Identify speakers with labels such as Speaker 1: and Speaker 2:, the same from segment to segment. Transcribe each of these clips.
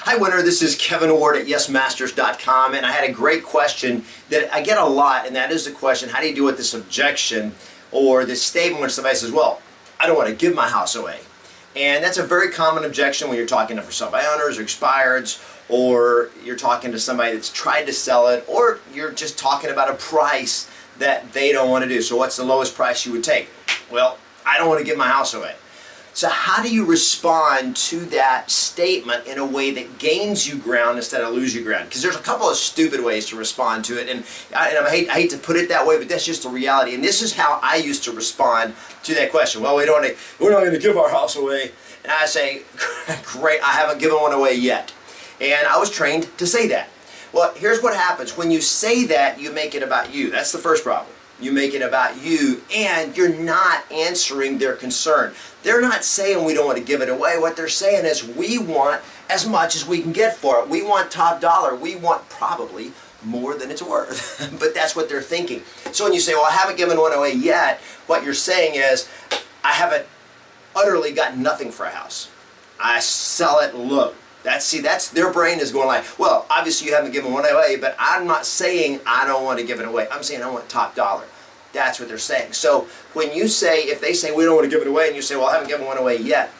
Speaker 1: Hi winner, this is Kevin Ward at YesMasters.com, and I had a great question that I get a lot, and that is the question, how do you deal with this objection or this statement when somebody says, well, I don't want to give my house away. And that's a very common objection when you're talking to first-time owners or expireds, or you're talking to somebody that's tried to sell it, or you're just talking about a price that they don't want to do. So what's the lowest price you would take? Well, I don't want to give my house away. So how do you respond to that statement in a way that gains you ground instead of lose you ground? Because there's a couple of stupid ways to respond to it, and I hate to put it that way, but that's just the reality. And this is how I used to respond to that question. Well, we're not going to give our house away. And I say, great, I haven't given one away yet. And I was trained to say that. Well, here's what happens. When you say that, you make it about you. That's the first problem. You make it about you, and you're not answering their concern. They're not saying we don't want to give it away. What they're saying is we want as much as we can get for it. We want top dollar. We want probably more than it's worth. But that's what they're thinking. So when you say, well, I haven't given one away yet, what you're saying is, I haven't utterly got nothing for a house. I sell it low. That's their brain is going like, well, obviously you haven't given one away, but I'm not saying I don't want to give it away. I'm saying I want top dollar. That's what they're saying. So when you say, if they say we don't want to give it away, and you say, well, I haven't given one away yet,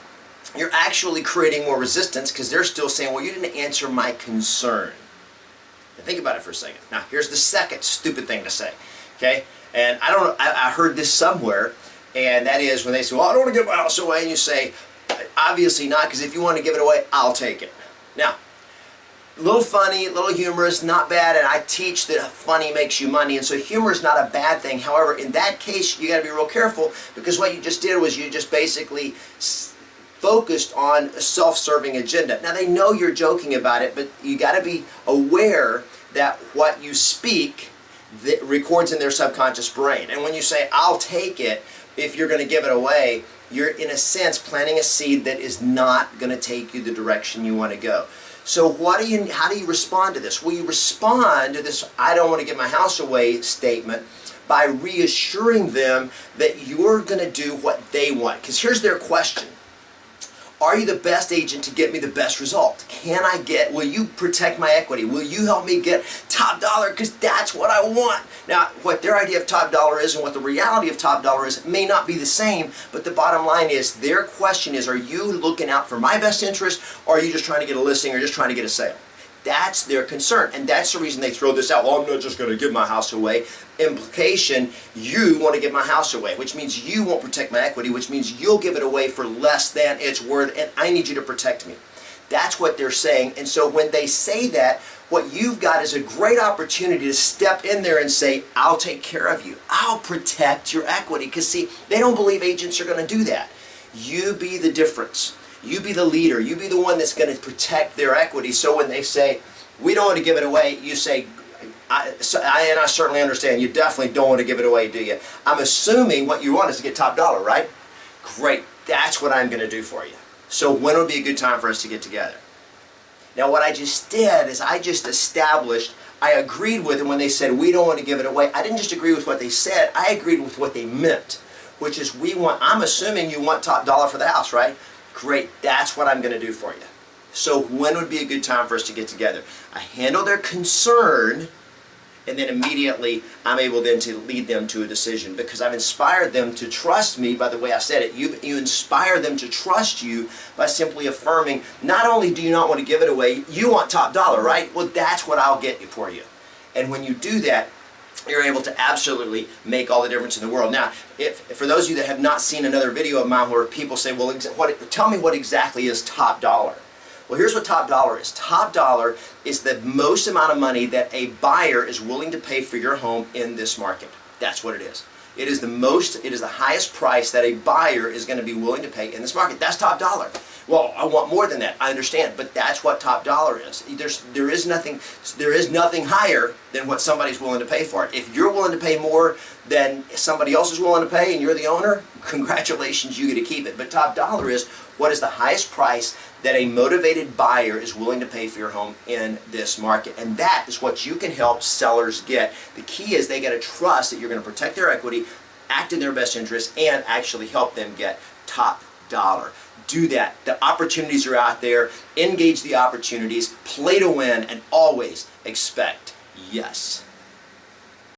Speaker 1: you're actually creating more resistance because they're still saying, well, you didn't answer my concern. Now think about it for a second. Now here's the second stupid thing to say. Okay? And I heard this somewhere, and that is when they say, well, I don't want to give my house away, and you say, obviously not, because if you want to give it away, I'll take it. Now, a little funny, a little humorous, not bad, and I teach that funny makes you money, and so humor is not a bad thing. However, in that case, you got to be real careful, because what you just did was you just basically focused on a self-serving agenda. Now, they know you're joking about it, but you got to be aware that what you speak that records in their subconscious brain. And when you say, I'll take it, if you're going to give it away, you're in a sense planting a seed that is not going to take you the direction you want to go. So how do you respond to this? Well, you respond to this I don't want to give my house away statement by reassuring them that you're going to do what they want. Because here's their question. Are you the best agent to get me the best result? Will you protect my equity? Will you help me get top dollar? Because that's what I want. Now, what their idea of top dollar is and what the reality of top dollar is may not be the same, but the bottom line is their question is, are you looking out for my best interest, or are you just trying to get a listing or just trying to get a sale? That's their concern, and that's the reason they throw this out. Well, I'm not just going to give my house away. Implication, you want to give my house away, which means you won't protect my equity, which means you'll give it away for less than it's worth, and I need you to protect me. That's what they're saying, and so when they say that, what you've got is a great opportunity to step in there and say, I'll take care of you. I'll protect your equity, because see, they don't believe agents are going to do that. You be the difference. You be the leader. You be the one that's going to protect their equity. So when they say, we don't want to give it away, you say, I certainly understand. You definitely don't want to give it away, do you? I'm assuming what you want is to get top dollar, right? Great. That's what I'm going to do for you. So when would be a good time for us to get together? Now what I just did is I just established, I agreed with them when they said, we don't want to give it away. I didn't just agree with what they said. I agreed with what they meant, which is I'm assuming you want top dollar for the house, right? Great, that's what I'm going to do for you. So when would be a good time for us to get together? I handle their concern, and then immediately I'm able then to lead them to a decision, because I've inspired them to trust me by the way I said it. You inspire them to trust you by simply affirming, not only do you not want to give it away, you want top dollar, right? Well, that's what I'll get for you. And when you do that, you're able to absolutely make all the difference in the world. Now, for those of you that have not seen another video of mine where people say, well, tell me what exactly is top dollar. Well, here's what top dollar is. Top dollar is the most amount of money that a buyer is willing to pay for your home in this market. That's what it is. It is the highest price that a buyer is going to be willing to pay in this market. That's top dollar. Well, I want more than that. I understand, but that's what top dollar is. There is nothing higher than what somebody's willing to pay for it. If you're willing to pay more than somebody else is willing to pay and you're the owner, congratulations, you get to keep it. But top dollar is what is the highest price that a motivated buyer is willing to pay for your home in this market. And that is what you can help sellers get. The key is they got to trust that you're going to protect their equity, act in their best interest, and actually help them get top dollar. do that. The opportunities are out there. Engage the opportunities, play to win, and always expect yes.